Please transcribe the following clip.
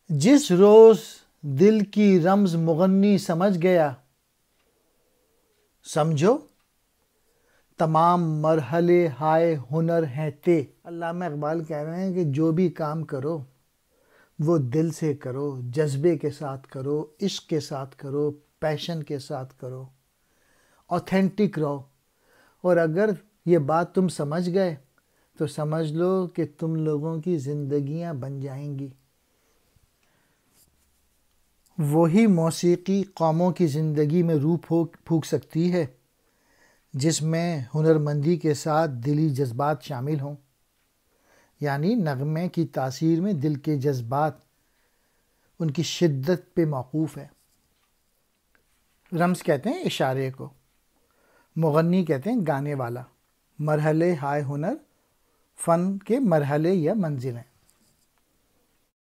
جس روز دل کی رمز مغنی سمجھ گیا، سمجھو تمام مرحلے ہائے ہنر ہیں تے۔ علامہ اقبال کہہ رہے ہیں کہ جو بھی کام کرو وہ دل سے کرو، جذبے کے ساتھ کرو، عشق کے ساتھ کرو، پیشن کے ساتھ کرو، اوتھینٹک رہو۔ اور اگر یہ بات تم سمجھ گئے تو سمجھ لو کہ تم لوگوں کی زندگیاں بن جائیں گی۔ وہی موسیقی قوموں کی زندگی میں روح پھونک سکتی ہے جس میں ہنرمندی کے ساتھ دلی جذبات شامل ہوں، یعنی نغمے کی تاثیر میں دل کے جذبات ان کی شدت پہ موقوف ہے۔ رمز کہتے ہیں اشارے کو، مغنی کہتے ہیں گانے والا، مرحلے ہائے ہنر فن کے مرحلے یا منزلیں۔